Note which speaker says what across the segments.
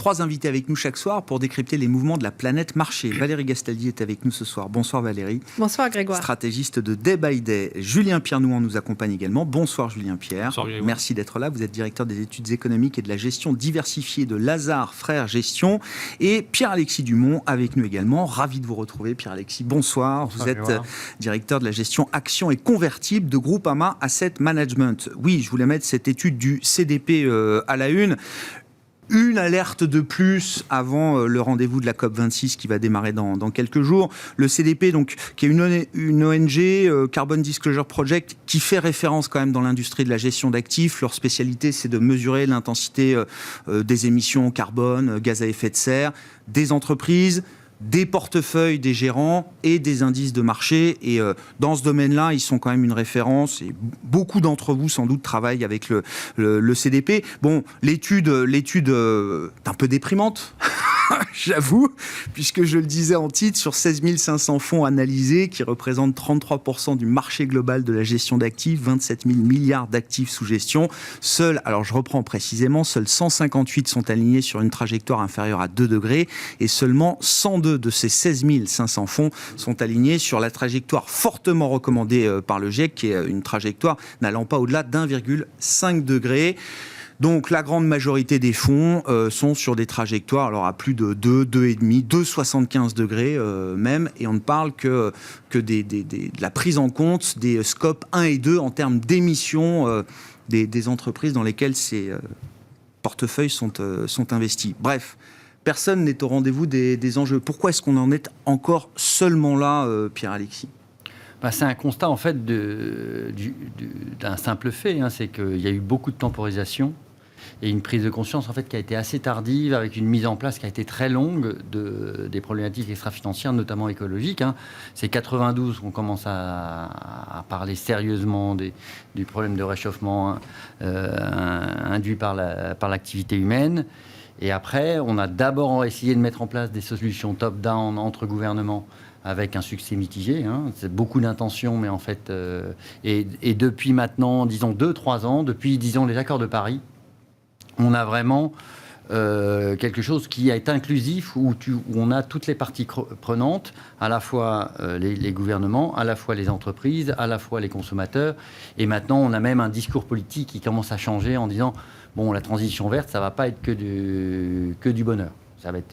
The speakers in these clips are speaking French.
Speaker 1: 3 invités avec nous chaque soir pour décrypter les mouvements de la planète marché. Valérie Gastaldi est avec nous ce soir. Bonsoir Valérie.
Speaker 2: Bonsoir Grégoire.
Speaker 1: Stratégiste de Day by Day. Julien Pierre-Nouan nous accompagne également. Bonsoir Julien Pierre.
Speaker 3: Bonsoir,
Speaker 1: merci d'être là. Vous êtes directeur des études économiques et de la gestion diversifiée de Lazare Frères Gestion. Et Pierre-Alexis Dumont avec nous également. Ravi de vous retrouver Pierre-Alexis. Bonsoir. Vous êtes directeur de la gestion actions et convertibles de Groupama Asset Management. Oui, je voulais mettre cette étude du CDP à la une. Une alerte de plus avant le rendez-vous de la COP26 qui va démarrer dans quelques jours. Le CDP, donc, qui est une ONG, Carbon Disclosure Project, qui fait référence quand même dans l'industrie de la gestion d'actifs. Leur spécialité, c'est de mesurer l'intensité des émissions carbone, gaz à effet de serre, des entreprises, des portefeuilles des gérants et des indices de marché. Et dans ce domaine-là, ils sont quand même une référence. Et beaucoup d'entre vous, sans doute, travaillent avec le CDP. Bon, l'étude est un peu déprimante. J'avoue, puisque je le disais en titre, sur 16 500 fonds analysés qui représentent 33% du marché global de la gestion d'actifs, 27 000 milliards d'actifs sous gestion. Alors je reprends précisément, seuls 158 sont alignés sur une trajectoire inférieure à 2 degrés et seulement 102 de ces 16 500 fonds sont alignés sur la trajectoire fortement recommandée par le GIEC, qui est une trajectoire n'allant pas au-delà d'1,5 degré. Donc la grande majorité des fonds sont sur des trajectoires alors à plus de 2, 2,5, 2,75 degrés même, et on ne parle que de la prise en compte des scopes 1 et 2 en termes d'émissions des entreprises dans lesquelles ces portefeuilles sont investis. Bref, personne n'est au rendez-vous des enjeux. Pourquoi est-ce qu'on en est encore seulement là, Pierre-Alexis ?
Speaker 3: C'est un constat en fait d'un simple fait, c'est qu'il y a eu beaucoup de temporisation et une prise de conscience en fait qui a été assez tardive, avec une mise en place qui a été très longue des problématiques extra-financières, notamment écologiques. C'est 92 qu'on commence à parler sérieusement du problème de réchauffement induit par l'activité humaine. Et après, on a d'abord essayé de mettre en place des solutions top-down entre gouvernements, avec un succès mitigé. C'est beaucoup d'intentions, mais en fait... Et depuis maintenant, disons, 2-3 ans, depuis, disons, les accords de Paris, on a vraiment quelque chose qui est inclusif, où on a toutes les parties prenantes, à la fois les gouvernements, à la fois les entreprises, à la fois les consommateurs. Et maintenant, on a même un discours politique qui commence à changer en disant, bon, la transition verte, ça ne va pas être que du bonheur.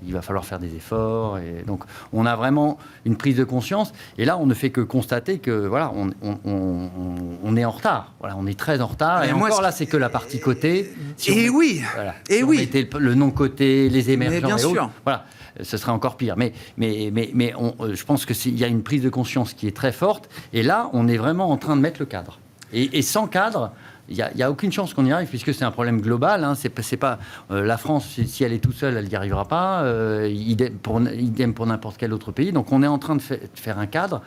Speaker 3: Il va falloir faire des efforts. Et donc, on a vraiment une prise de conscience. Et là, on ne fait que constater que, voilà, on est en retard. Voilà, on est très en retard. Et encore là, c'est que la partie cotée. Si on mettait le non coté, les émergents
Speaker 1: bien
Speaker 3: et
Speaker 1: sûr.
Speaker 3: autres, voilà, ce serait encore pire. Mais je pense qu'il y a une prise de conscience qui est très forte. Et là, on est vraiment en train de mettre le cadre. Et sans cadre... Il n'y a aucune chance qu'on y arrive, puisque c'est un problème global. C'est pas la France, si elle est toute seule, elle n'y arrivera pas. Idem pour n'importe quel autre pays. Donc on est en train de faire un cadre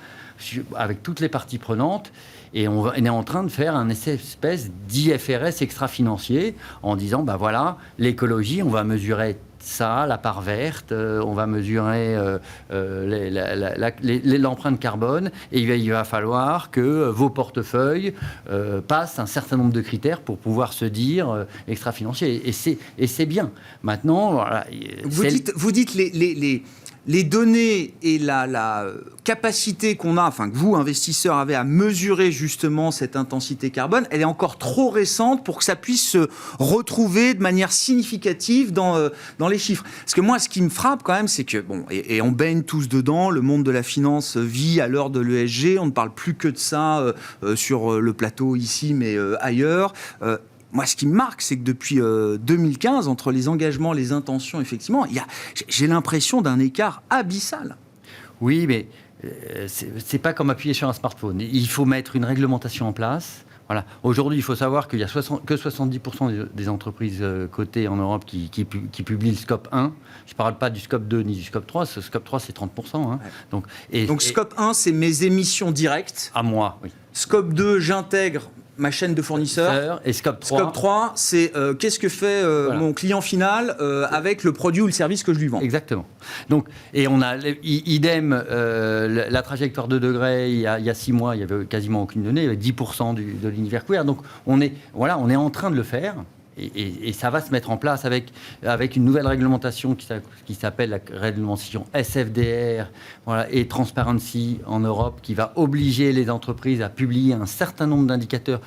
Speaker 3: avec toutes les parties prenantes, et on est en train de faire un espèce d'IFRS extra-financier en disant, voilà, l'écologie, on va mesurer ça, la part verte, on va mesurer l'empreinte carbone, et il va falloir que vos portefeuilles passent un certain nombre de critères pour pouvoir se dire extra-financier. Et c'est bien. Maintenant, voilà,
Speaker 1: vous dites les données et la capacité qu'on a, enfin que vous, investisseurs, avez à mesurer justement cette intensité carbone, elle est encore trop récente pour que ça puisse se retrouver de manière significative dans les chiffres. Parce que moi, ce qui me frappe quand même, c'est que, et on baigne tous dedans, le monde de la finance vit à l'heure de l'ESG, on ne parle plus que de ça sur le plateau ici, mais ailleurs. Moi, ce qui me marque, c'est que depuis 2015, entre les engagements, les intentions, effectivement, j'ai l'impression d'un écart abyssal.
Speaker 3: Oui, mais c'est pas comme appuyer sur un smartphone. Il faut mettre une réglementation en place. Voilà. Aujourd'hui, il faut savoir qu'il y a que 70% des entreprises cotées en Europe qui publient le scope 1. Je ne parle pas du scope 2 ni du scope 3. Ce scope 3, c'est 30%.
Speaker 1: Ouais. Donc, scope 1, c'est mes émissions directes.
Speaker 3: À moi, oui.
Speaker 1: Scope 2, j'intègre ma chaîne de fournisseurs.
Speaker 3: Et scope 3.
Speaker 1: Scope 3, c'est qu'est-ce que fait mon client final avec le produit ou le service que je lui vends.
Speaker 3: Exactement. Donc, et on a idem la trajectoire de degrés. Il y a 6 mois, il n'y avait quasiment aucune donnée. Il y avait 10% de l'univers couvert. Donc on est en train de le faire. Et ça va se mettre en place avec une nouvelle réglementation qui s'appelle la réglementation SFDR, voilà, et Transparency en Europe, qui va obliger les entreprises à publier un certain nombre d'indicateurs.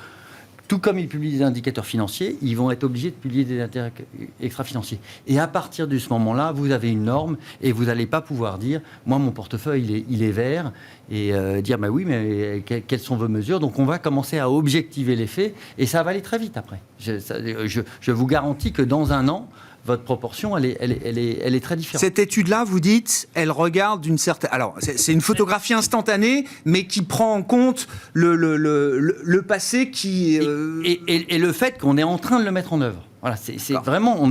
Speaker 3: Tout comme ils publient des indicateurs financiers, ils vont être obligés de publier des indicateurs extra-financiers. Et à partir de ce moment-là, vous avez une norme et vous n'allez pas pouvoir dire « moi, mon portefeuille, il est vert » et dire « bah oui, mais quelles sont vos mesures ?» Donc, on va commencer à objectiver les faits et ça va aller très vite après. Je vous garantis que dans un an, votre proportion, elle est très différente.
Speaker 1: Cette étude-là, vous dites, elle regarde d'une certaine... Alors, c'est une photographie instantanée, mais qui prend en compte le passé qui...
Speaker 3: Et le fait qu'on est en train de le mettre en œuvre. Voilà, c'est vraiment...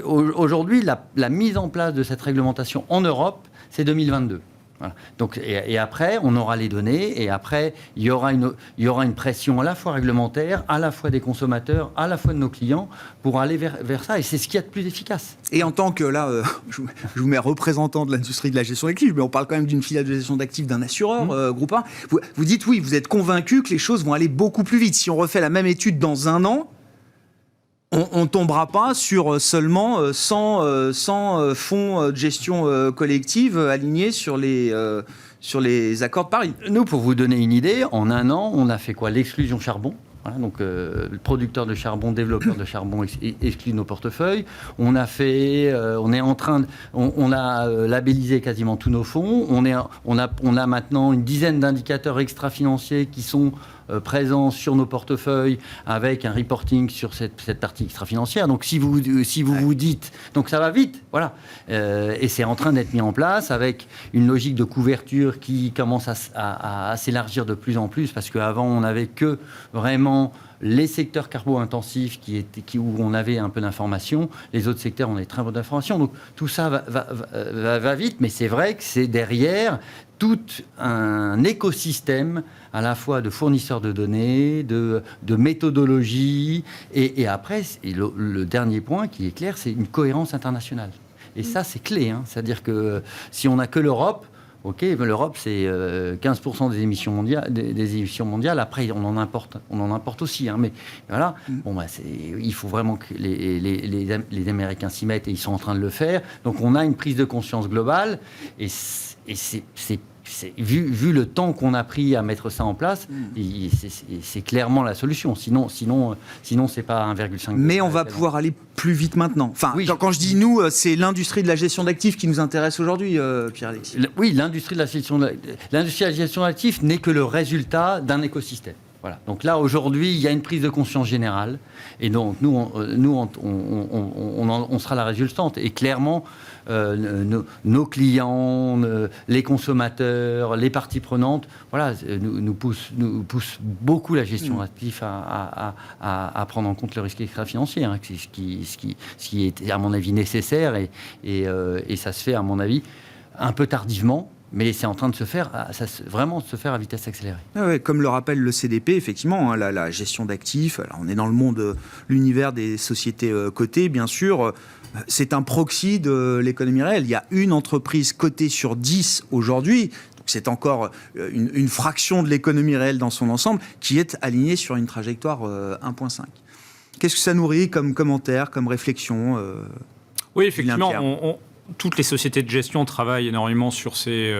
Speaker 3: Aujourd'hui, la mise en place de cette réglementation en Europe, c'est 2022. Voilà. Donc, et après, on aura les données, et après, il y aura une pression à la fois réglementaire, à la fois des consommateurs, à la fois de nos clients, pour aller vers ça, et c'est ce qu'il y a de plus efficace.
Speaker 1: Et en tant que, là, je vous mets représentant de l'industrie de la gestion d'actifs, mais on parle quand même d'une filiale de gestion d'actifs d'un assureur, groupe 1, vous dites, oui, vous êtes convaincu que les choses vont aller beaucoup plus vite. Si on refait la même étude dans un an, on ne tombera pas sur seulement 100 fonds de gestion collective alignés sur les accords de Paris.
Speaker 3: Nous, pour vous donner une idée, en un an, on a fait quoi? L'exclusion charbon. Voilà, donc, le producteur de charbon, développeur de charbon exclut nos portefeuilles. On a labellisé quasiment tous nos fonds. On a maintenant une dizaine d'indicateurs extra-financiers qui sont présents sur nos portefeuilles avec un reporting sur cette partie extra-financière. Donc, si vous vous dites... Donc, ça va vite, voilà. Et c'est en train d'être mis en place avec une logique de couverture qui commence à s'élargir de plus en plus, parce qu'avant, on n'avait que vraiment les secteurs carbo-intensifs où on avait un peu d'informations. Les autres secteurs, on a très peu d'informations. Donc, tout ça va vite, mais c'est vrai que c'est derrière tout un écosystème à la fois de fournisseurs de données, de méthodologie, et après, le dernier point qui est clair, c'est une cohérence internationale. Et ça, c'est clé. C'est-à-dire que si on n'a que l'Europe, ok, l'Europe, c'est 15% des émissions mondiales. Après, on en importe aussi. Mais voilà, il faut vraiment que les Américains s'y mettent, et ils sont en train de le faire. Donc, on a une prise de conscience globale, et vu le temps qu'on a pris à mettre ça en place, c'est clairement la solution. Sinon c'est pas 1,5.
Speaker 1: Mais on va pouvoir aller plus vite maintenant. Enfin, oui. Quand je dis nous, c'est l'industrie de la gestion d'actifs qui nous intéresse aujourd'hui, Pierre-Alexis.
Speaker 3: Oui, l'industrie de la gestion d'actifs n'est que le résultat d'un écosystème. Voilà. Donc là, aujourd'hui, il y a une prise de conscience générale, et donc nous, on sera la résultante. Et clairement, nos clients, les consommateurs, les parties prenantes, voilà, nous poussent beaucoup la gestion d'actifs à prendre en compte le risque extra-financier, ce qui est, à mon avis, nécessaire, et ça se fait, à mon avis, un peu tardivement. Mais c'est en train de se faire, vraiment de se faire à vitesse accélérée.
Speaker 1: Ouais, comme le rappelle le CDP, effectivement, la gestion d'actifs, alors on est dans le monde, l'univers des sociétés cotées, bien sûr, c'est un proxy de l'économie réelle. Il y a une entreprise cotée sur 10 aujourd'hui, donc c'est encore une fraction de l'économie réelle dans son ensemble, qui est alignée sur une trajectoire 1,5. Qu'est-ce que ça nourrit comme commentaire, comme réflexion
Speaker 2: Oui, effectivement, toutes les sociétés de gestion travaillent énormément sur ces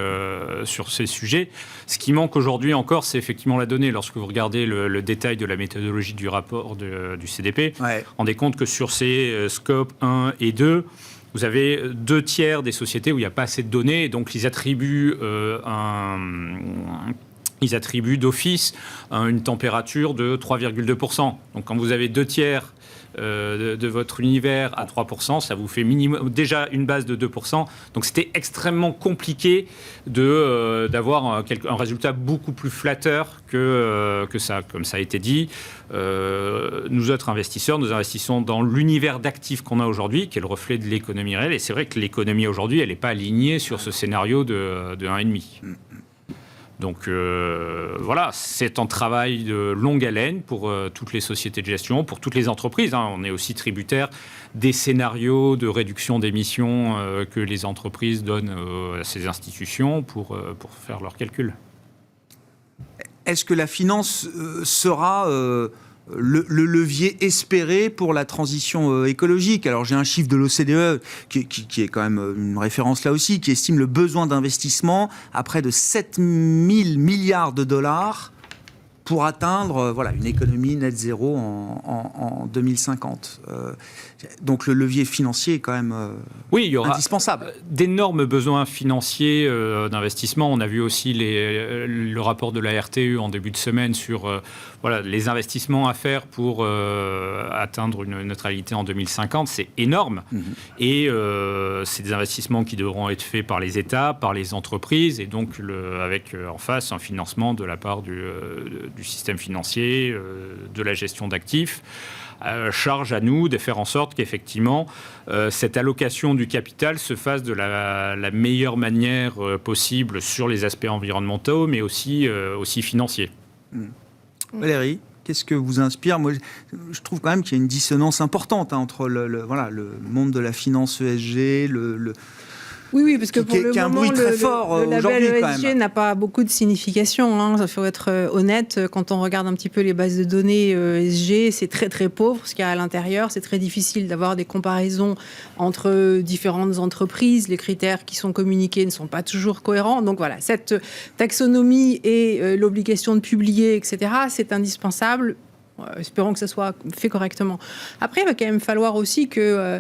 Speaker 2: sujets. Ce qui manque aujourd'hui encore, c'est effectivement la donnée. Lorsque vous regardez le détail de la méthodologie du rapport du CDP, vous rendez compte que sur ces scopes 1 et 2, vous avez 2/3 des sociétés où il n'y a pas assez de données, et donc ils attribuent d'office une température de 3,2%. Donc quand vous avez 2/3 de votre univers à 3%, ça vous fait minimum, déjà une base de 2%. Donc c'était extrêmement compliqué d'avoir un résultat beaucoup plus flatteur que ça. Comme ça a été dit, nous autres investisseurs, nous investissons dans l'univers d'actifs qu'on a aujourd'hui, qui est le reflet de l'économie réelle. Et c'est vrai que l'économie aujourd'hui, elle n'est pas alignée sur ce scénario de 1,5. Donc voilà, c'est un travail de longue haleine pour toutes les sociétés de gestion, pour toutes les entreprises. On est aussi tributaire des scénarios de réduction d'émissions que les entreprises donnent à ces institutions pour faire leurs calculs.
Speaker 1: Est-ce que la finance sera le levier espéré pour la transition écologique. Alors j'ai un chiffre de l'OCDE qui est quand même une référence là aussi, qui estime le besoin d'investissement à près de 7 000 milliards de dollars pour atteindre une économie net zéro en 2050. Donc le levier financier est quand même
Speaker 2: oui, il y aura
Speaker 1: indispensable.
Speaker 2: D'énormes besoins financiers d'investissement. On a vu aussi le rapport de la RTE en début de semaine sur les investissements à faire pour atteindre une neutralité en 2050. C'est énorme. Et c'est des investissements qui devront être faits par les États, par les entreprises, et donc avec en face un financement de la part du système financier, de la gestion d'actifs. Charge à nous de faire en sorte qu'effectivement cette allocation du capital se fasse de la meilleure manière possible sur les aspects environnementaux, mais aussi financiers.
Speaker 1: Valérie, qu'est-ce que vous inspire ? Moi, je trouve quand même qu'il y a une dissonance importante entre le monde de la finance ESG,
Speaker 4: Oui, parce que pour le moment, le label ESG n'a pas beaucoup de signification. Il faut être honnête. Quand on regarde un petit peu les bases de données ESG, c'est très très pauvre ce qu'il y a à l'intérieur. C'est très difficile d'avoir des comparaisons entre différentes entreprises. Les critères qui sont communiqués ne sont pas toujours cohérents. Donc voilà, cette taxonomie et l'obligation de publier, etc., c'est indispensable. Espérons que ça soit fait correctement. Après, il va quand même falloir aussi que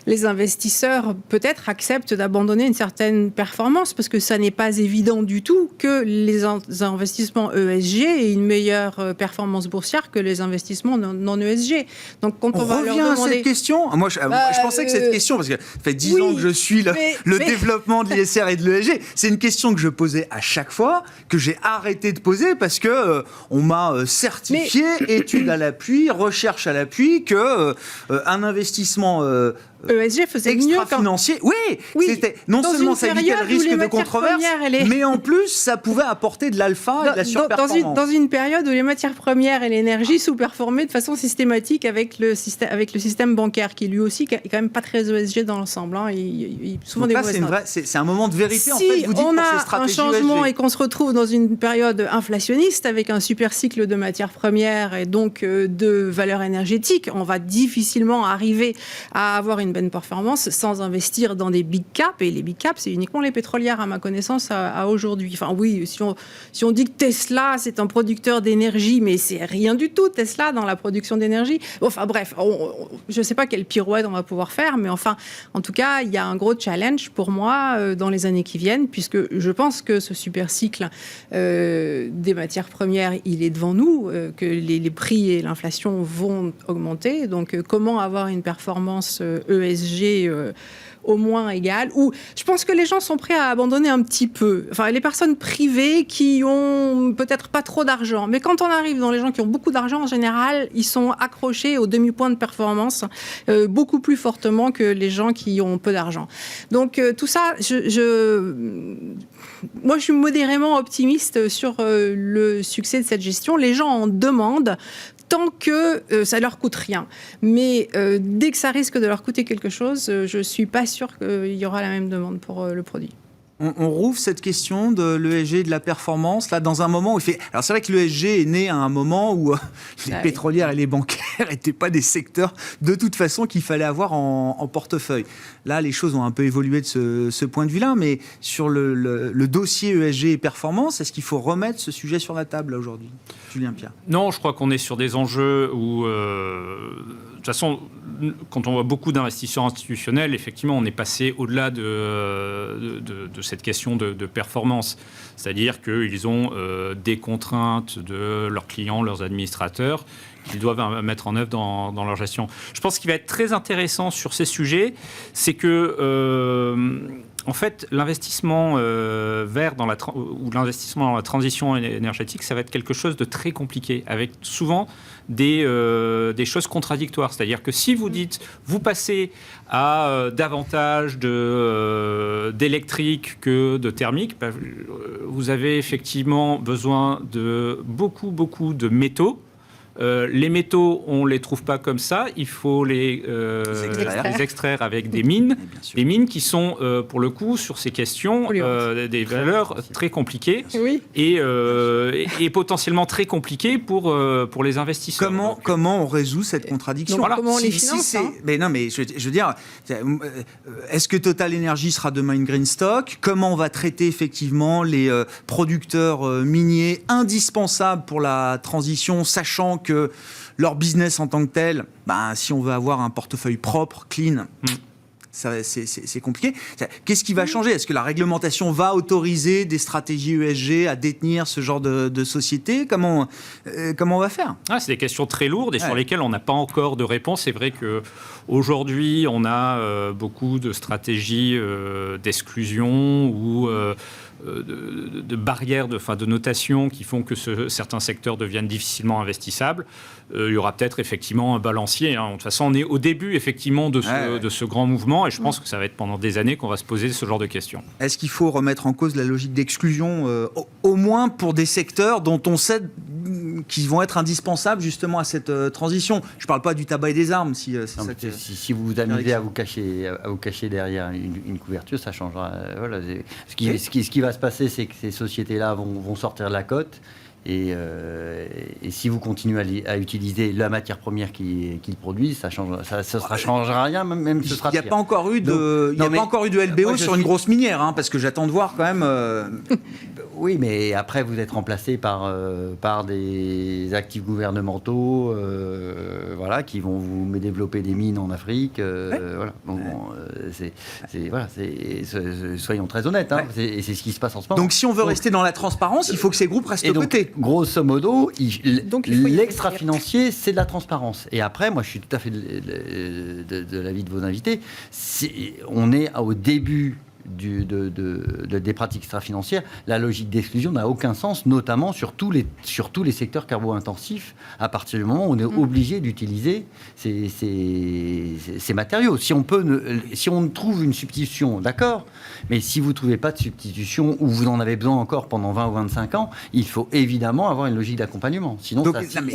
Speaker 4: les investisseurs peut-être acceptent d'abandonner une certaine performance, parce que ça n'est pas évident du tout que les investissements ESG aient une meilleure performance boursière que les investissements non ESG. Donc quand on va leur demander...
Speaker 1: à cette question. Moi, je pensais que cette question, parce que ça fait 10 ans que je suis le développement de l'ISR et de l'ESG, c'est une question que je posais à chaque fois, que j'ai arrêté de poser parce que on m'a certifié, études à l'appui, recherche à l'appui, que un investissement
Speaker 4: ESG faisait mieux
Speaker 1: extra-financier. Oui, c'était non seulement ça évitait le risque de controverse, mais en plus ça pouvait apporter de l'alpha et de la surperformance.
Speaker 4: Dans une période où les matières premières et l'énergie sous-performaient de façon systématique avec le système bancaire, qui lui aussi est quand même pas très ESG dans l'ensemble. Souvent
Speaker 1: donc
Speaker 4: des
Speaker 1: là, c'est un moment de vérité.
Speaker 4: Si
Speaker 1: en fait, vous dites,
Speaker 4: on
Speaker 1: pour ces
Speaker 4: a
Speaker 1: stratégies
Speaker 4: un changement
Speaker 1: ESG.
Speaker 4: et qu'on se retrouve dans une période inflationniste avec un super cycle de matières premières et donc de valeurs énergétiques, on va difficilement arriver à avoir une bonne performance sans investir dans des big caps. Et les big caps, c'est uniquement les pétrolières, à ma connaissance, à aujourd'hui. Enfin oui, si on dit que Tesla, c'est un producteur d'énergie, mais c'est rien du tout, Tesla, dans la production d'énergie. Enfin bref, je ne sais pas quelle pirouette on va pouvoir faire, mais enfin, en tout cas, il y a un gros challenge pour moi dans les années qui viennent, puisque je pense que ce super cycle des matières premières, il est devant nous, que les prix et l'inflation vont augmenter. Donc, comment avoir une performance ESG au moins égale, ou je pense que les gens sont prêts à abandonner un petit peu. Enfin, les personnes privées qui ont peut-être pas trop d'argent, mais quand on arrive dans les gens qui ont beaucoup d'argent, en général, ils sont accrochés au demi-point de performance beaucoup plus fortement que les gens qui ont peu d'argent. Donc, tout ça, moi, je suis modérément optimiste sur le succès de cette gestion. Les gens en demandent tant que ça leur coûte rien. Mais dès que ça risque de leur coûter quelque chose, je ne suis pas sûre qu'il y aura la même demande pour le produit.
Speaker 1: On rouvre cette question de l'ESG et de la performance, là, dans un moment où il fait... Alors, c'est vrai que l'ESG est né à un moment où les pétrolières et les bancaires n'étaient pas des secteurs, de toute façon, qu'il fallait avoir en portefeuille. Là, les choses ont un peu évolué de ce point de vue-là, mais sur le dossier ESG et performance, est-ce qu'il faut remettre ce sujet sur la table, là, aujourd'hui ? Julien Piat.
Speaker 2: Non, je crois qu'on est sur des enjeux où... de toute façon, quand on voit beaucoup d'investisseurs institutionnels, effectivement, on est passé au-delà de cette question de performance. C'est-à-dire qu'ils ont des contraintes de leurs clients, leurs administrateurs, qu'ils doivent mettre en œuvre dans leur gestion. Je pense qu'il va être très intéressant sur ces sujets, c'est que... en fait, l'investissement vert ou l'investissement dans la transition énergétique, ça va être quelque chose de très compliqué, avec souvent des choses contradictoires. C'est-à-dire que si vous dites, vous passez à davantage d'électrique que de thermique, vous avez effectivement besoin de beaucoup de métaux Les métaux, on ne les trouve pas comme ça. Il faut les extraire avec des mines. Des mines qui sont, pour le coup, sur ces questions, des valeurs très compliquées et potentiellement très compliquées pour les investisseurs.
Speaker 1: Comment on résout cette contradiction?
Speaker 4: Comment on les finance
Speaker 1: Mais non, mais je veux dire, est-ce que Total Energy sera demain une green stock? Comment on va traiter effectivement les producteurs miniers indispensables pour la transition, sachant que leur business en tant que tel, si on veut avoir un portefeuille propre, clean, c'est compliqué. Qu'est-ce qui va changer? Est-ce que la réglementation va autoriser des stratégies ESG à détenir ce genre de société? Comment on va faire?
Speaker 2: C'est des questions très lourdes et sur lesquelles on n'a pas encore de réponse. C'est vrai qu'aujourd'hui, on a beaucoup de stratégies d'exclusion ou de barrières, de notation qui font que certains secteurs deviennent difficilement investissables. Il y aura peut-être effectivement un balancier. De toute façon, on est au début effectivement de ce grand mouvement et je pense que ça va être pendant des années qu'on va se poser ce genre de questions.
Speaker 1: Est-ce qu'il faut remettre en cause la logique d'exclusion, au moins pour des secteurs dont on sait qu'ils vont être indispensables justement à cette transition? Je ne parle pas du tabac et des armes. Si
Speaker 3: vous vous amusez à vous cacher derrière une couverture, ça changera. Voilà. Ce qui va se passer, c'est que ces sociétés-là vont sortir de la cote. Et si vous continuez à utiliser la matière première qu'ils produisent, ça ne changera rien, même ce sera pire.
Speaker 1: Il n'y a pas encore eu de LBO sur une grosse minière, parce que j'attends de voir quand même...
Speaker 3: Oui, mais après, vous êtes remplacé par des actifs gouvernementaux qui vont vous développer des mines en Afrique. Soyons très honnêtes, et c'est ce qui se passe en ce moment.
Speaker 1: Donc si on veut rester dans la transparence, il faut que ces groupes restent côté.
Speaker 3: Grosso modo, l'extra-financier, c'est de la transparence. Et après, moi, je suis tout à fait de l'avis de vos invités. On est au début des pratiques extra-financières. La logique d'exclusion n'a aucun sens, notamment sur tous les secteurs carbo-intensifs, à partir du moment où on est obligé d'utiliser ces matériaux. Si on trouve une substitution, d'accord, mais si vous ne trouvez pas de substitution ou vous en avez besoin encore pendant 20 ou 25 ans, il faut évidemment avoir une logique d'accompagnement. Sinon,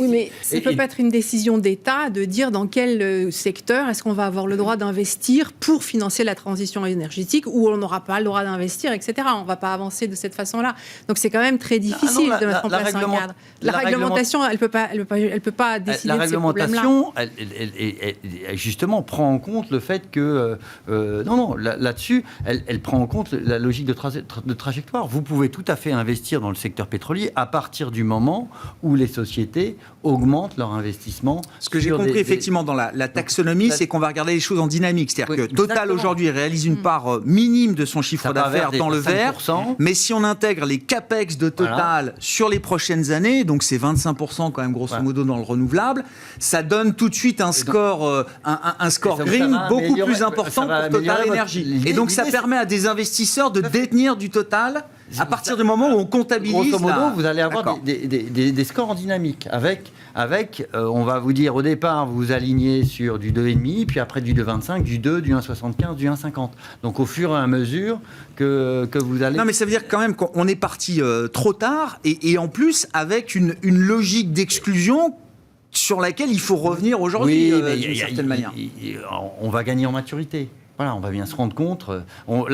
Speaker 4: mais ça ne peut pas être une décision d'État de dire dans quel secteur est-ce qu'on va avoir le droit d'investir pour financer la transition énergétique ou on n'aura pas le droit d'investir, etc. On ne va pas avancer de cette façon-là. Donc c'est quand même très difficile de mettre en place un cadre. La réglementation, elle peut pas décider de ces problèmes-là.
Speaker 3: La réglementation, elle justement prend en compte le fait que là-dessus, elle prend en compte la logique de trajectoire. Vous pouvez tout à fait investir dans le secteur pétrolier à partir du moment où les sociétés augmentent leur investissement.
Speaker 1: Ce que j'ai compris effectivement dans la taxonomie, c'est qu'on va regarder les choses en dynamique. C'est-à-dire que Total aujourd'hui réalise une part minime de son chiffre d'affaires dans le vert, mais si on intègre les capex de Total sur les prochaines années, donc c'est 25% quand même grosso modo dans le renouvelable, ça donne tout de suite un score green beaucoup plus important pour Total Energy. Et donc ça permet à des investisseurs de détenir du Total à partir du moment où on comptabilise.
Speaker 3: Grosso modo, vous allez avoir des scores en dynamique avec on va vous dire au départ, vous vous alignez sur du 2,5, puis après du 2,25, du 2, du 1,75, du 1,50. Donc au fur et à mesure que vous allez...
Speaker 1: Non, mais ça veut dire quand même qu'on est parti trop tard et en plus avec une logique d'exclusion sur laquelle il faut revenir aujourd'hui d'une certaine manière.
Speaker 3: On va gagner en maturité. Voilà, on va bien se rendre compte. On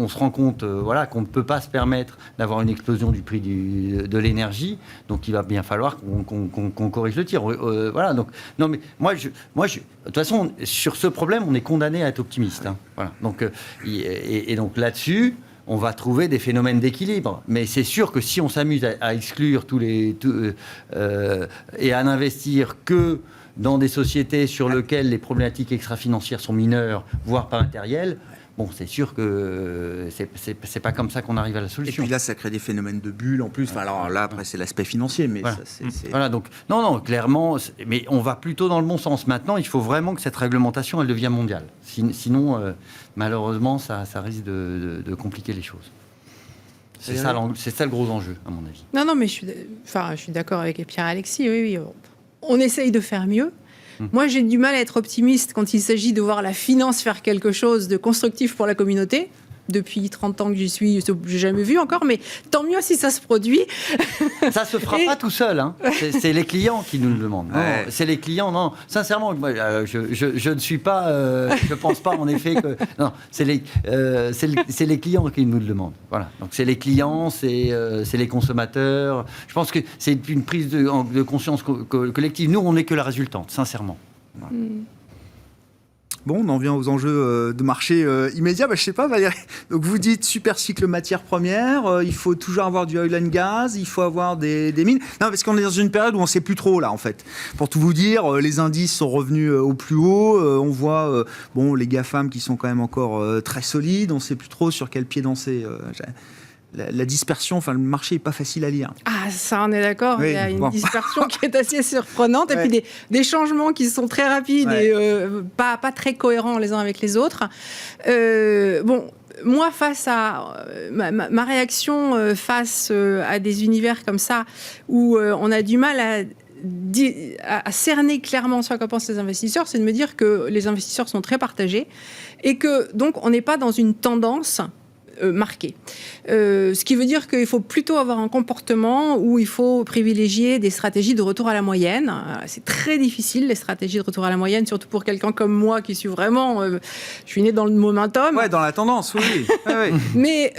Speaker 3: se rend compte, qu'on ne peut pas se permettre d'avoir une explosion du prix de l'énergie. Donc, il va bien falloir qu'on corrige le tir. Donc, non, mais moi, de toute façon, sur ce problème, on est condamné à être optimiste. Voilà. Donc, et donc là-dessus, on va trouver des phénomènes d'équilibre. Mais c'est sûr que si on s'amuse à exclure et à n'investir que dans des sociétés sur lesquelles les problématiques extra-financières sont mineures, voire pas matérielles, c'est sûr que c'est pas comme ça qu'on arrive à la solution.
Speaker 1: Et puis là, ça crée des phénomènes de bulles en plus. Alors là, après, c'est l'aspect financier, mais
Speaker 3: voilà.
Speaker 1: Ça, c'est...
Speaker 3: Voilà, donc, non, clairement, mais on va plutôt dans le bon sens. Maintenant, il faut vraiment que cette réglementation, elle devienne mondiale. Sinon, malheureusement, ça risque de compliquer les choses. C'est ça le gros enjeu, à mon avis.
Speaker 4: Non, mais je suis d'accord avec Pierre-Alexis, oui. On essaye de faire mieux. Moi, j'ai du mal à être optimiste quand il s'agit de voir la finance faire quelque chose de constructif pour la communauté. depuis 30 ans que j'y suis, j'ai jamais vu encore, mais tant mieux si ça se produit.
Speaker 3: Ça se fera pas tout seul, hein. C'est les clients qui nous le demandent.
Speaker 1: Ouais.
Speaker 3: C'est les clients, non. Sincèrement, moi, je ne suis pas, je pense pas en effet que, non, c'est les clients qui nous le demandent. Voilà. Donc c'est les clients, c'est les consommateurs. Je pense que c'est une prise de conscience collective. Nous, on n'est que la résultante, sincèrement. Voilà.
Speaker 1: Bon, on en vient aux enjeux de marché immédiats. Je ne sais pas, Valérie. Donc, vous dites super cycle matières premières. Il faut toujours avoir du oil and gas. Il faut avoir des mines. Non, parce qu'on est dans une période où on ne sait plus trop, là, en fait. Pour tout vous dire, les indices sont revenus au plus haut. On voit les GAFAM qui sont quand même encore très solides. On ne sait plus trop sur quel pied danser. La dispersion, le marché n'est pas facile à lire.
Speaker 4: Ah, ça, on est d'accord.
Speaker 1: Oui,
Speaker 4: il y a une dispersion qui est assez surprenante. Et puis des changements qui sont très rapides et pas très cohérents les uns avec les autres. Moi, face à ma réaction face à des univers comme ça, où on a du mal à cerner clairement ce qu'en pensent les investisseurs, c'est de me dire que les investisseurs sont très partagés et que donc on n'est pas dans une tendance marqué. Ce qui veut dire qu'il faut plutôt avoir un comportement où il faut privilégier des stratégies de retour à la moyenne. C'est très difficile, les stratégies de retour à la moyenne, surtout pour quelqu'un comme moi qui suis vraiment... je suis né dans le momentum.
Speaker 1: Ouais, dans la tendance, oui.
Speaker 4: Mais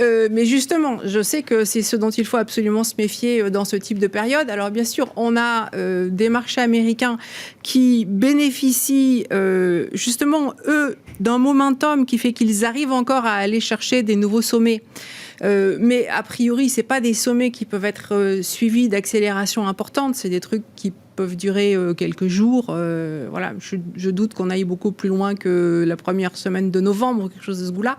Speaker 4: justement, je sais que c'est ce dont il faut absolument se méfier dans ce type de période. Alors bien sûr, on a des marchés américains qui bénéficient justement, eux, d'un momentum qui fait qu'ils arrivent encore à aller chercher des nouveaux sommets. Mais a priori, ce n'est pas des sommets qui peuvent être suivis d'accélération importante. C'est des trucs qui peuvent durer quelques jours. Voilà, je doute qu'on aille beaucoup plus loin que la première semaine de novembre ou quelque chose de ce goût-là,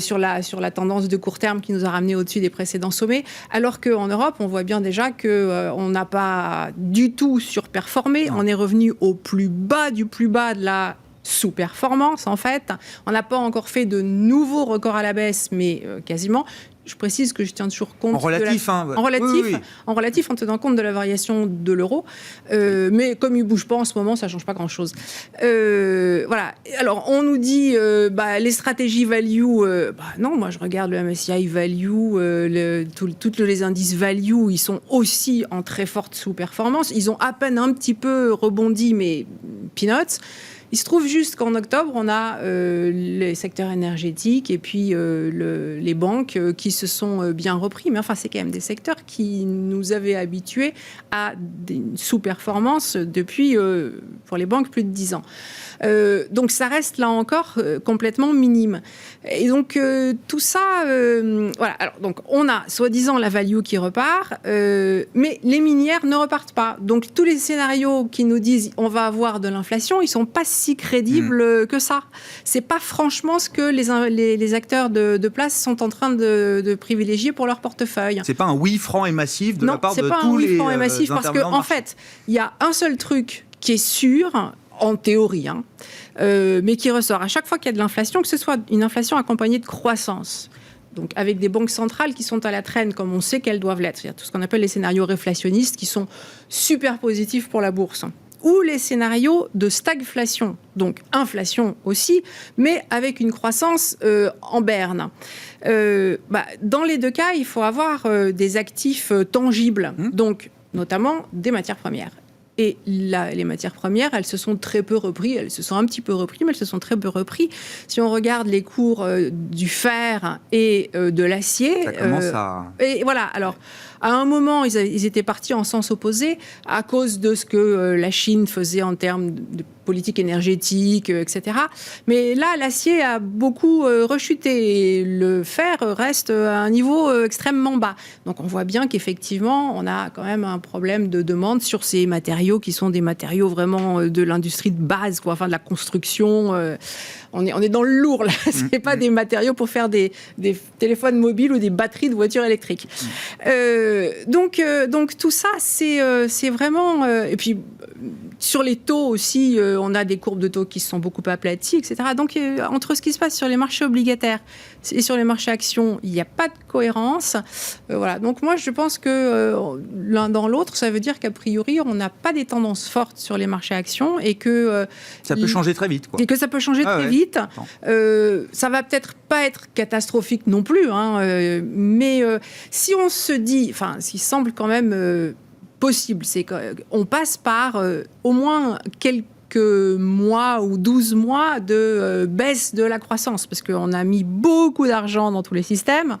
Speaker 4: sur la tendance de court terme qui nous a ramené au-dessus des précédents sommets. Alors qu'en Europe, on voit bien déjà qu'on n'a pas du tout surperformé. On est revenu au plus bas du plus bas de la sous-performance, en fait. On n'a pas encore fait de nouveaux records à la baisse, mais quasiment. Je précise que je tiens toujours compte...
Speaker 1: En relatif,
Speaker 4: en relatif, en tenant compte de la variation de l'euro. Mais comme il ne bouge pas en ce moment, ça ne change pas grand-chose. Voilà. Alors, on nous dit, les stratégies value... non, moi, je regarde le MSCI value, tous les indices value, ils sont aussi en très forte sous-performance. Ils ont à peine un petit peu rebondi, mais peanuts. Il se trouve juste qu'en octobre, on a les secteurs énergétiques et puis les banques qui se sont bien repris. Mais enfin, c'est quand même des secteurs qui nous avaient habitués à des sous-performances depuis, pour les banques, plus de 10 ans. Donc, ça reste là encore complètement minime. Et donc, tout ça, voilà. Alors, donc, on a soi-disant la value qui repart, mais les minières ne repartent pas. Donc, tous les scénarios qui nous disent on va avoir de l'inflation, ils ne sont pas si crédibles que ça. C'est pas franchement ce que les acteurs de place sont en train de privilégier pour leur portefeuille.
Speaker 1: C'est pas un oui franc et massif de la part de tous les...
Speaker 4: Non, c'est pas un oui franc et massif parce qu'en fait, il y a un seul truc qui est sûr, en théorie, mais qui ressort à chaque fois qu'il y a de l'inflation, que ce soit une inflation accompagnée de croissance. Donc, avec des banques centrales qui sont à la traîne, comme on sait qu'elles doivent l'être. C'est-à-dire tout ce qu'on appelle les scénarios réflationnistes qui sont super positifs pour la bourse. Ou les scénarios de stagflation, donc inflation aussi, mais avec une croissance en berne. Dans les deux cas, il faut avoir des actifs tangibles, donc notamment des matières premières. Et les matières premières, elles se sont très peu reprises. Elles se sont un petit peu reprises, mais elles se sont très peu reprises. Si on regarde les cours du fer et de l'acier...
Speaker 1: Ça commence à...
Speaker 4: Et voilà, alors... À un moment, ils étaient partis en sens opposé à cause de ce que la Chine faisait en termes de politique énergétique, etc. Mais là, l'acier a beaucoup rechuté et le fer reste à un niveau extrêmement bas. Donc, on voit bien qu'effectivement, on a quand même un problème de demande sur ces matériaux qui sont des matériaux vraiment de l'industrie de base, quoi, enfin de la construction. On est dans le lourd, là. C'est pas des matériaux pour faire des téléphones mobiles ou des batteries de voitures électriques. Donc tout ça, c'est vraiment... et puis, Sur les taux aussi, on a des courbes de taux qui sont beaucoup aplaties, etc. Donc, entre ce qui se passe sur les marchés obligataires et sur les marchés actions, il n'y a pas de cohérence. Voilà. Donc, moi, je pense que l'un dans l'autre, ça veut dire qu'a priori, on n'a pas des tendances fortes sur les marchés actions et que...
Speaker 1: ça peut changer très vite, quoi.
Speaker 4: Et que ça peut changer très vite. Ça va peut-être pas être catastrophique non plus, mais si on se dit... Enfin, ce qui semble quand même... possible, c'est qu'on passe par au moins quelques mois ou 12 mois de baisse de la croissance, parce qu'on a mis beaucoup d'argent dans tous les systèmes.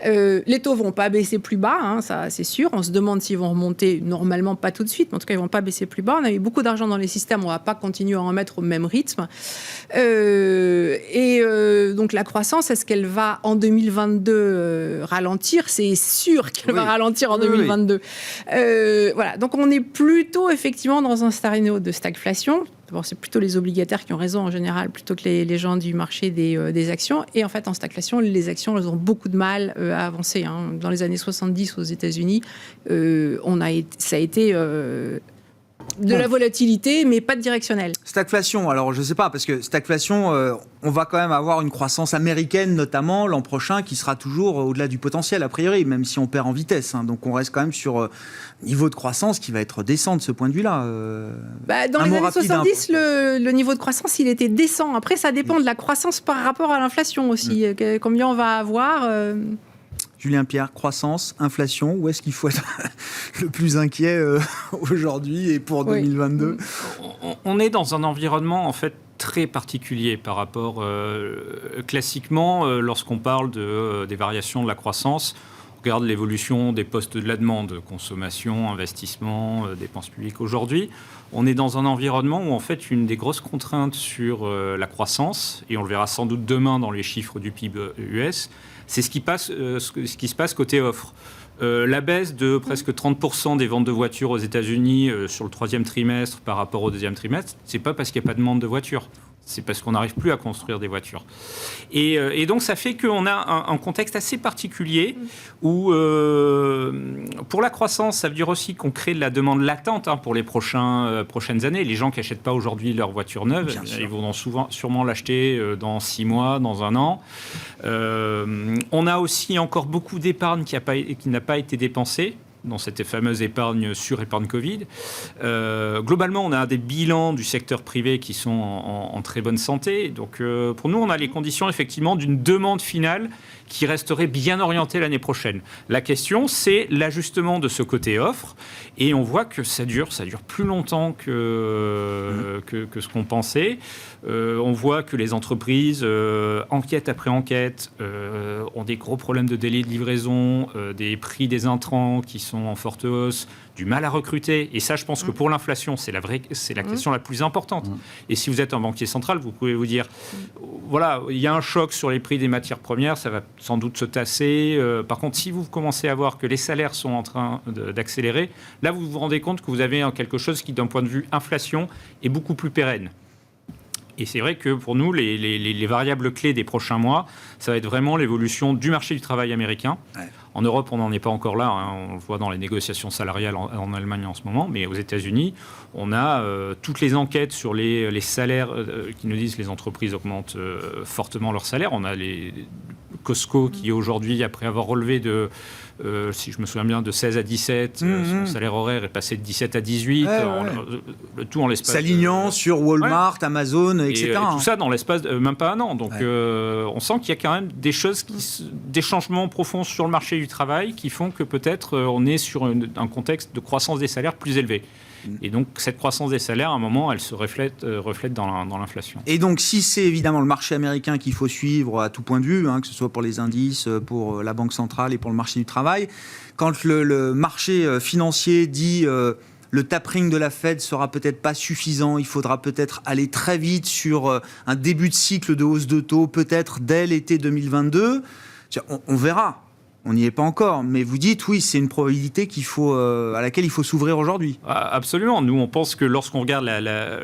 Speaker 4: Les taux vont pas baisser plus bas, ça c'est sûr. On se demande s'ils vont remonter, normalement pas tout de suite, mais en tout cas ils vont pas baisser plus bas. On a mis beaucoup d'argent dans les systèmes, on va pas continuer à en mettre au même rythme. Donc la croissance, est-ce qu'elle va en 2022 ralentir? C'est sûr qu'elle va ralentir en 2022. Voilà, donc on est plutôt effectivement dans un scénario de stagflation. D'abord, c'est plutôt les obligataires qui ont raison en général, plutôt que les gens du marché des actions. Et en fait, en stagflation, les actions, elles ont beaucoup de mal à avancer. Dans les années 70 aux États-Unis, ça a été de la volatilité, mais pas de directionnel.
Speaker 1: Stagflation, alors je ne sais pas, parce que stagflation, on va quand même avoir une croissance américaine, notamment l'an prochain, qui sera toujours au-delà du potentiel, a priori, même si on perd en vitesse. Donc on reste quand même sur un niveau de croissance qui va être décent de ce point de vue-là.
Speaker 4: Dans les années 70, le niveau de croissance, il était décent. Après, ça dépend de la croissance par rapport à l'inflation aussi. Combien on va avoir
Speaker 1: Julien Pierre, croissance, inflation, où est-ce qu'il faut être le plus inquiet aujourd'hui et pour 2022 ?
Speaker 2: On est dans un environnement en fait très particulier par rapport classiquement lorsqu'on parle des variations de la croissance. On regarde l'évolution des postes de la demande, consommation, investissement, dépenses publiques. Aujourd'hui, on est dans un environnement où en fait une des grosses contraintes sur la croissance, et on le verra sans doute demain dans les chiffres du PIB US, c'est ce qui se passe côté offre. La baisse de presque 30% des ventes de voitures aux États-Unis sur le troisième trimestre par rapport au deuxième trimestre, c'est pas parce qu'il n'y a pas de demande de voitures. C'est parce qu'on n'arrive plus à construire des voitures. Et donc, ça fait qu'on a un contexte assez particulier où, pour la croissance, ça veut dire aussi qu'on crée de la demande latente pour les prochaines années. Les gens qui n'achètent pas aujourd'hui leur voiture neuve, ils vont sûrement l'acheter dans 6 mois, dans 1 an. On a aussi encore beaucoup d'épargne qui n'a pas été dépensée dans cette fameuse surépargne Covid. Globalement, on a des bilans du secteur privé qui sont en très bonne santé. Donc, pour nous, on a les conditions, effectivement, d'une demande finale qui resterait bien orientée l'année prochaine. La question, c'est l'ajustement de ce côté offre. Et on voit que ça dure plus longtemps que ce qu'on pensait. On voit que les entreprises, enquête après enquête, ont des gros problèmes de délai de livraison, des prix des intrants qui sont en forte hausse, du mal à recruter. Et ça, je pense que pour l'inflation, c'est la question la plus importante. Et si vous êtes un banquier central, vous pouvez vous dire, voilà, il y a un choc sur les prix des matières premières, ça va sans doute se tasser. Par contre, si vous commencez à voir que les salaires sont en train d'accélérer, là, vous vous rendez compte que vous avez quelque chose qui, d'un point de vue inflation, est beaucoup plus pérenne. Et c'est vrai que pour nous, les variables clés des prochains mois, ça va être vraiment l'évolution du marché du travail américain. Ouais. En Europe, on n'en est pas encore là. On le voit dans les négociations salariales en Allemagne en ce moment. Mais aux États-Unis, on a toutes les enquêtes sur les salaires qui nous disent que les entreprises augmentent fortement leurs salaires. On a les Costco qui, aujourd'hui, après avoir relevé si je me souviens bien, de 16 à 17, son salaire horaire est passé de 17 à 18. Le tout en l'espace...
Speaker 1: S'alignant sur Walmart, Amazon, etc.
Speaker 2: Et tout ça dans l'espace de même pas 1 an. Donc, on sent qu'il y a quand même des choses, des changements profonds sur le marché du travail qui font que peut-être on est sur un contexte de croissance des salaires plus élevé. Et donc, cette croissance des salaires, à un moment, elle se reflète dans l'inflation.
Speaker 1: Et donc, si c'est évidemment le marché américain qu'il faut suivre à tout point de vue, que ce soit pour les indices, pour la Banque centrale et pour le marché du travail, quand le marché financier dit le tapering de la Fed sera peut-être pas suffisant, il faudra peut-être aller très vite sur un début de cycle de hausse de taux, peut-être dès l'été 2022, on verra. On n'y est pas encore, mais vous dites, oui, c'est une probabilité à laquelle il faut s'ouvrir aujourd'hui.
Speaker 2: Absolument. Nous, on pense que lorsqu'on regarde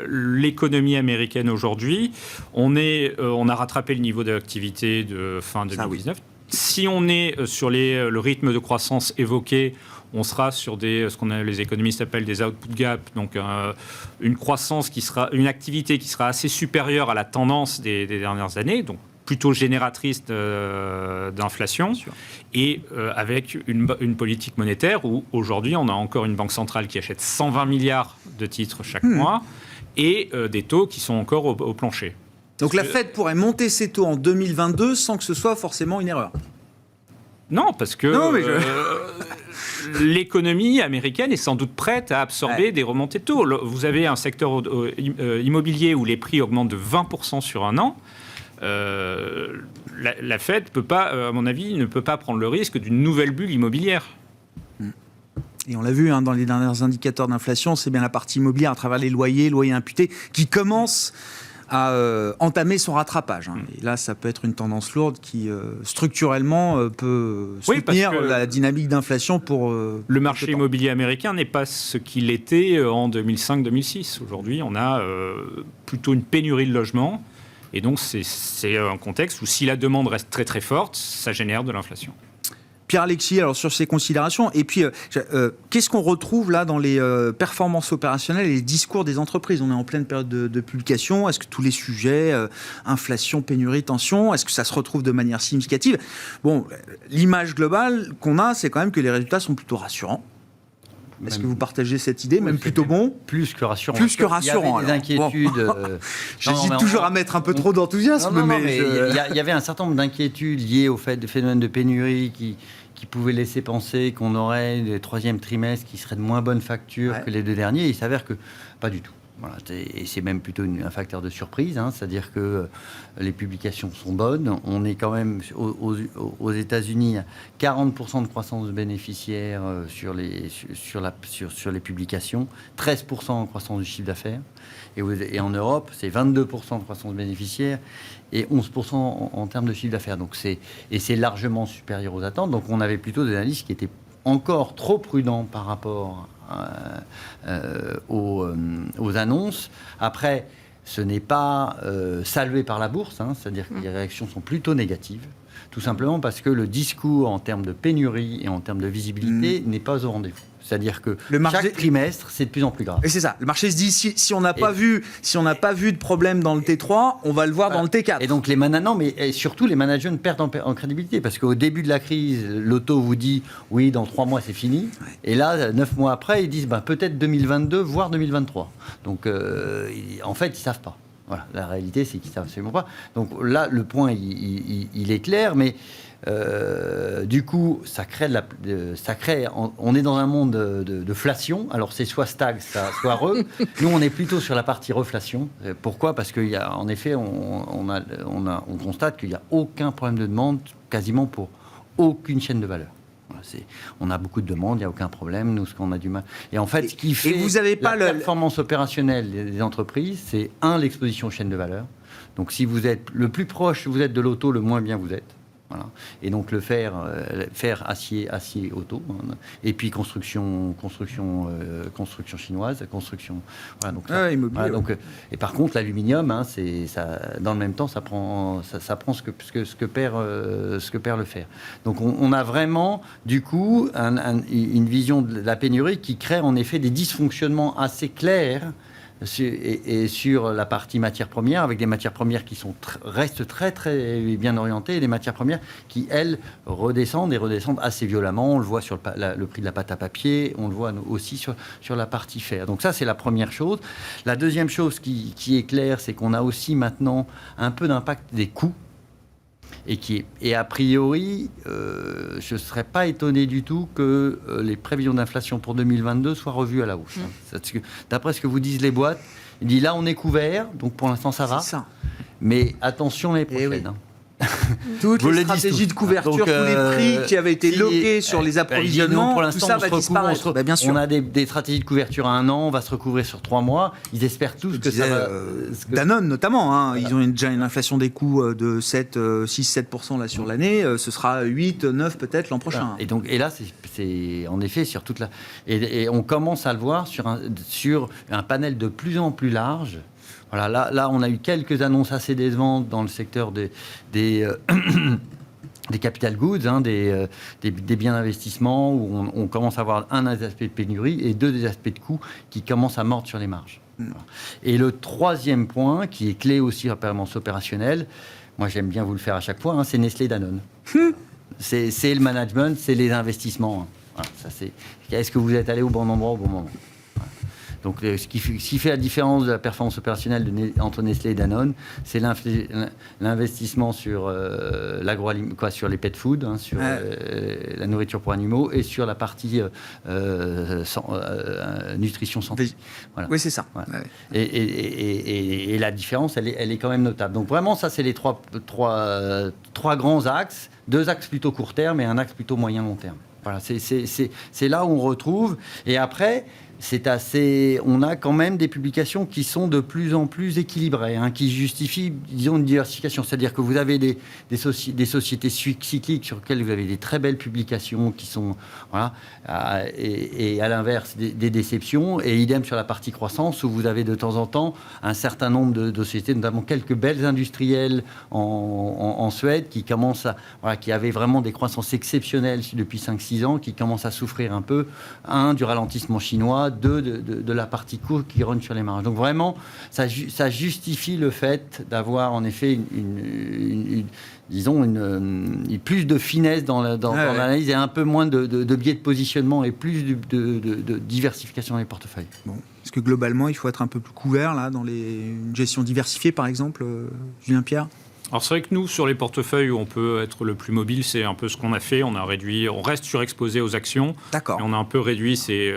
Speaker 2: l'économie américaine aujourd'hui, on a rattrapé le niveau d'activité de fin 2019. Si on est sur le rythme de croissance évoqué, on sera sur les économistes appellent des output gaps, donc une activité qui sera assez supérieure à la tendance des dernières années, donc plutôt génératrice d'inflation, et avec une politique monétaire où aujourd'hui on a encore une banque centrale qui achète 120 milliards de titres chaque mois et des taux qui sont encore au plancher.
Speaker 1: Donc la Fed pourrait monter ses taux en 2022 sans que ce soit forcément une erreur.
Speaker 2: Non, parce que l'économie américaine est sans doute prête à absorber des remontées de taux. Vous avez un secteur immobilier où les prix augmentent de 20% sur un an. La Fed peut pas, à mon avis, ne peut pas prendre le risque d'une nouvelle bulle immobilière.
Speaker 1: Et on l'a vu dans les derniers indicateurs d'inflation, c'est bien la partie immobilière à travers les loyers imputés, qui commence à entamer son rattrapage. Et là, ça peut être une tendance lourde qui, structurellement, peut soutenir la dynamique d'inflation pour...
Speaker 2: le marché immobilier américain n'est pas ce qu'il était en 2005-2006. Aujourd'hui, on a plutôt une pénurie de logements. Et donc, c'est un contexte où si la demande reste très très forte, ça génère de l'inflation.
Speaker 1: Pierre-Alexis, alors sur ces considérations, et puis qu'est-ce qu'on retrouve là dans les performances opérationnelles et les discours des entreprises ? On est en pleine période de publication. Est-ce que tous les sujets, inflation, pénurie, tension, est-ce que ça se retrouve de manière significative ? Bon, l'image globale qu'on a, c'est quand même que les résultats sont plutôt rassurants. Est-ce que vous partagez cette idée, même plutôt bon ?
Speaker 3: Plus que rassurant.
Speaker 1: Plus que rassurant.
Speaker 3: Il y avait des inquiétudes.
Speaker 1: J'hésite toujours à mettre un peu trop d'enthousiasme.
Speaker 3: Mais il y avait un certain nombre d'inquiétudes liées au fait de phénomènes de pénurie qui pouvaient laisser penser qu'on aurait des troisième trimestres qui seraient de moins bonne facture que les deux derniers. Il s'avère que pas du tout. Voilà, et c'est même plutôt un facteur de surprise, c'est-à-dire que les publications sont bonnes. On est quand même aux États-Unis à 40% de croissance de bénéficiaires sur les publications, 13% en croissance du chiffre d'affaires. Et en Europe, c'est 22% de croissance de bénéficiaires et 11% en termes de chiffre d'affaires. Donc c'est largement supérieur aux attentes. Donc on avait plutôt des analystes qui étaient encore trop prudents par rapport aux annonces. Après, ce n'est pas salué par la bourse, c'est-à-dire que les réactions sont plutôt négatives, tout simplement parce que le discours en termes de pénurie et en termes de visibilité n'est pas au rendez-vous. C'est-à-dire que chaque trimestre, c'est de plus en plus grave.
Speaker 1: Et c'est ça. Le marché se dit, si on n'a pas vu de problème dans le T3, on va le voir dans le T4.
Speaker 3: Et donc surtout les managers perdent en crédibilité, parce qu'au début de la crise, l'auto vous dit, oui, dans 3 mois, c'est fini. Ouais. Et là, 9 mois après, ils disent, peut-être 2022, voire 2023. Donc, en fait, ils ne savent pas. Voilà. La réalité, c'est qu'ils ne savent absolument pas. Donc là, le point, il est clair, mais... du coup, on est dans un monde de flation. Alors, c'est soit stag, soit re. Nous, on est plutôt sur la partie reflation. Pourquoi ? Parce qu'en effet, on constate qu'il n'y a aucun problème de demande, quasiment pour aucune chaîne de valeur. Voilà, on a beaucoup de demandes, il n'y a aucun problème. Nous, ce qu'on a du mal. Et en fait, ce qui fait la performance opérationnelle des entreprises, c'est l'exposition aux chaînes de valeur. Donc, si vous êtes le plus proche vous êtes de l'auto, le moins bien vous êtes. Voilà. Et donc le fer acier auto, et puis construction chinoise, voilà, donc
Speaker 1: immobilier.
Speaker 3: Voilà, donc, et par contre l'aluminium, c'est ça, dans le même temps ça prend ce que perd le fer. Donc on a vraiment du coup une vision de la pénurie qui crée en effet des dysfonctionnements assez clairs. Et sur la partie matières premières, avec des matières premières qui restent très très bien orientées, et des matières premières qui, elles, redescendent assez violemment. On le voit sur le prix de la pâte à papier, on le voit aussi sur la partie fer. Donc ça, c'est la première chose. La deuxième chose qui est claire, c'est qu'on a aussi maintenant un peu d'impact des coûts. Et a priori, je ne serais pas étonné du tout que les prévisions d'inflation pour 2022 soient revues à la hausse. Parce que, d'après ce que vous disent les boîtes, il dit là on est couvert, donc pour l'instant ça va. Ça. Mais attention l'année prochaine.
Speaker 1: Toutes les stratégies de couverture, donc, tous les prix qui avaient été loqués sur les approvisionnements,
Speaker 3: pour l'instant,
Speaker 1: tout ça va disparaître.
Speaker 3: Bien sûr. On a des stratégies de couverture à 1 an, on va se recouvrir sur 3 mois. Ils espèrent tous que ça va...
Speaker 1: Danone notamment, ils ont déjà une inflation des coûts de 6-7% là sur l'année. Ce sera 8-9 peut-être l'an prochain.
Speaker 3: Voilà. Et là, c'est en effet sur toute la... Et on commence à le voir sur un panel de plus en plus large. Voilà, là, on a eu quelques annonces assez décevantes dans le secteur des des capital goods, des biens d'investissement où on commence à avoir un des aspects de pénurie et deux des aspects de coûts qui commencent à mordre sur les marges. Et le troisième point, qui est clé aussi en performance opérationnelle, moi j'aime bien vous le faire à chaque fois, c'est Nestlé Danone. C'est le management, c'est les investissements. Voilà, ça c'est. Est-ce que vous êtes allé au bon endroit au bon moment? Donc, ce qui fait la différence de la performance opérationnelle entre Nestlé et Danone, c'est l'investissement sur sur les pet food, sur la nourriture pour animaux, et sur la partie nutrition santé.
Speaker 1: Voilà. Oui, c'est ça.
Speaker 3: Voilà. Et la différence, elle est quand même notable. Donc, vraiment, ça, c'est les trois grands axes. 2 axes plutôt court terme et un axe plutôt moyen-long terme. Voilà, c'est là où on retrouve. Et après, on a quand même des publications qui sont de plus en plus équilibrées, qui justifient, disons, une diversification. C'est-à-dire que vous avez des sociétés cycliques sur lesquelles vous avez des très belles publications qui sont, voilà, et à l'inverse, des déceptions. Et idem sur la partie croissance, où vous avez de temps en temps un certain nombre de sociétés, notamment quelques belles industrielles en Suède, qui avaient vraiment des croissances exceptionnelles depuis 5-6 ans, qui commencent à souffrir un peu, du ralentissement chinois, de la partie courte qui rogne sur les marges. Donc vraiment, ça justifie le fait d'avoir en effet plus de finesse dans l'analyse et un peu moins de biais de positionnement et plus de diversification dans les portefeuilles.
Speaker 1: Bon. Est-ce que globalement, il faut être un peu plus couvert là, dans une gestion diversifiée, par exemple, Julien Pierre?
Speaker 2: Alors c'est vrai que nous, sur les portefeuilles où on peut être le plus mobile, c'est un peu ce qu'on a fait. On reste surexposé aux actions.
Speaker 1: D'accord.
Speaker 2: Et on a un peu réduit ces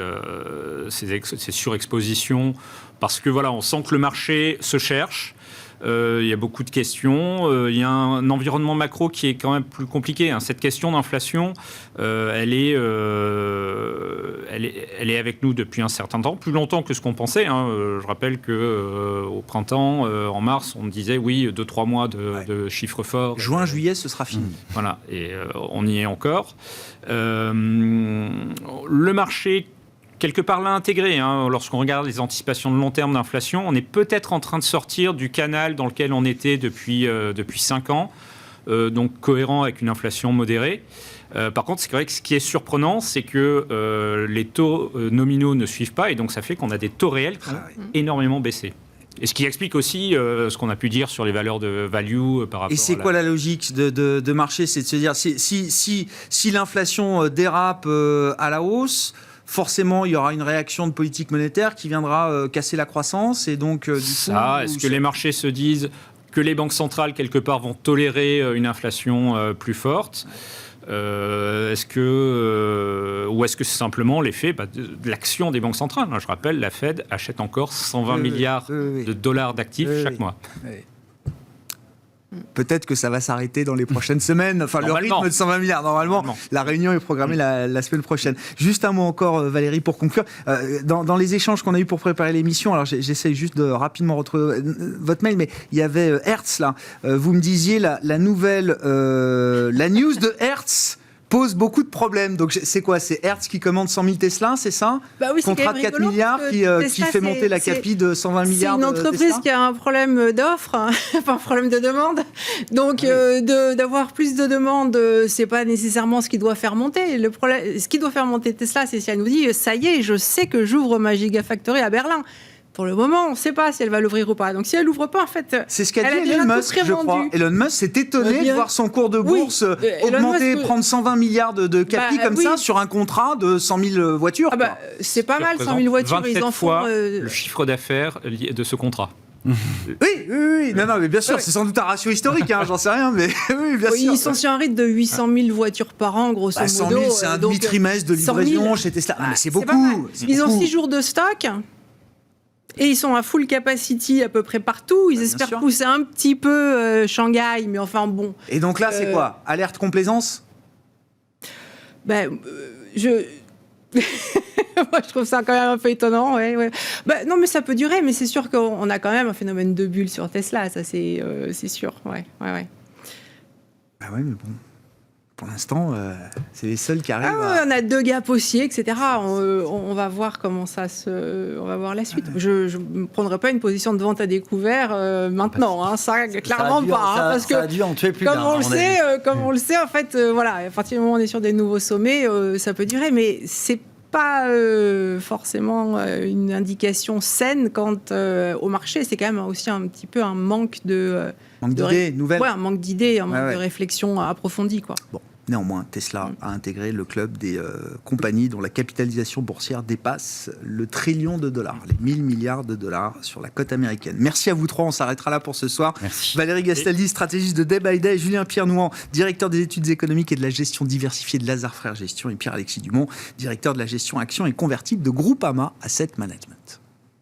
Speaker 2: surexpositions parce que voilà, on sent que le marché se cherche. Il y a beaucoup de questions. Il y a un environnement macro qui est quand même plus compliqué. Cette question d'inflation, elle est avec nous depuis un certain temps, plus longtemps que ce qu'on pensait. Je rappelle qu'au printemps, en mars, on disait oui, 2-3 mois de chiffres forts.
Speaker 1: Juin, juillet, ce sera fini.
Speaker 2: Voilà, et on y est encore. Le marché, quelque part, l'a intégré. Lorsqu'on regarde les anticipations de long terme d'inflation, on est peut-être en train de sortir du canal dans lequel on était depuis 5 ans, donc cohérent avec une inflation modérée. Par contre, c'est vrai que ce qui est surprenant, c'est que les taux nominaux ne suivent pas, et donc ça fait qu'on a des taux réels qui ont énormément baissé. Et ce qui explique aussi ce qu'on a pu dire sur les valeurs de value par rapport à...
Speaker 1: Et c'est quoi la logique de marché? C'est de se dire, si l'inflation dérape à la hausse, forcément, il y aura une réaction de politique monétaire qui viendra casser la croissance. Et donc,
Speaker 2: est-ce que les marchés se disent que les banques centrales, quelque part, vont tolérer une inflation plus forte? Ou est-ce que c'est simplement l'effet de l'action des banques centrales? Je rappelle, la Fed achète encore 120 milliards de dollars d'actifs chaque mois.
Speaker 1: Peut-être que ça va s'arrêter dans les prochaines semaines. Enfin, le rythme de 120 milliards, normalement. La réunion est programmée la semaine prochaine. Juste un mot encore, Valérie, pour conclure. Dans les échanges qu'on a eu pour préparer l'émission, alors j'essaie juste de rapidement retrouver votre mail, mais il y avait Hertz, là. Vous me disiez, la nouvelle... la news de Hertz pose beaucoup de problèmes. Donc, c'est quoi? C'est Hertz qui commande 100 000 Tesla, c'est ça?
Speaker 4: Oui,
Speaker 1: contrat de 4 milliards qui fait monter la CAPI de 120 milliards.
Speaker 4: C'est une entreprise qui a un problème d'offre, pas un problème de demande. Donc, d'avoir plus de demandes, c'est pas nécessairement ce qui doit faire monter. Ce qui doit faire monter Tesla, c'est si elle nous dit, ça y est, je sais que j'ouvre ma Gigafactory à Berlin. Pour le moment, on ne sait pas si elle va l'ouvrir ou pas. Donc, si elle l'ouvre pas, en fait,
Speaker 1: c'est ce qu'a dit Elon Musk, je crois. Elon Musk s'est étonné de voir son cours de bourse augmenter, prendre 120 milliards de capi ça sur un contrat de 100 000 voitures.
Speaker 4: C'est pas mal, 100 000 voitures.
Speaker 2: 27 fois le chiffre d'affaires de ce contrat.
Speaker 1: Oui. Non, mais bien sûr, c'est sans doute un ratio historique, j'en sais rien, mais oui, bien sûr.
Speaker 4: Ils sont sur un rythme de 800 000 voitures par an, grosso modo.
Speaker 1: 100 000, c'est un demi-trimestre de livraison chez Tesla. Mais c'est beaucoup.
Speaker 4: Ils ont 6 jours de stock. Et ils sont à full capacity à peu près partout. Ils espèrent pousser un petit peu Shanghai, mais enfin bon.
Speaker 1: Et donc là, c'est quoi? Alerte complaisance?
Speaker 4: Moi, je trouve ça quand même un peu étonnant. Ouais. Non, mais ça peut durer, mais c'est sûr qu'on a quand même un phénomène de bulle sur Tesla, ça c'est sûr. Ouais.
Speaker 1: Mais bon. pour l'instant, c'est les seuls qui arrivent.
Speaker 4: On a 2 gaps haussiers, etc. On va voir comment on va voir la suite. Je ne prendrai pas une position de vente à découvert maintenant. Ça, clairement pas. Parce que,
Speaker 3: ça a dû en tuer plus
Speaker 4: comme
Speaker 3: d'un,
Speaker 4: on le sait, en fait, voilà, à partir du moment où on est sur des nouveaux sommets, ça peut durer, mais c'est pas forcément une indication saine quant au marché. C'est quand même aussi un petit peu un manque
Speaker 1: d'idées nouvelles.
Speaker 4: Ouais, un manque d'idées, un manque de réflexion approfondie, quoi.
Speaker 1: Bon. Néanmoins, Tesla a intégré le club des compagnies dont la capitalisation boursière dépasse le $1 trillion, les 1000 milliards de dollars sur la cote américaine. Merci à vous trois, on s'arrêtera là pour ce soir.
Speaker 3: Merci.
Speaker 1: Valérie Gastaldi, stratégiste de Day by Day, Julien Pierre-Nouan, directeur des études économiques et de la gestion diversifiée de Lazard Frères Gestion, et Pierre-Alexis Dumont, directeur de la gestion actions et convertibles de Groupama Asset Management.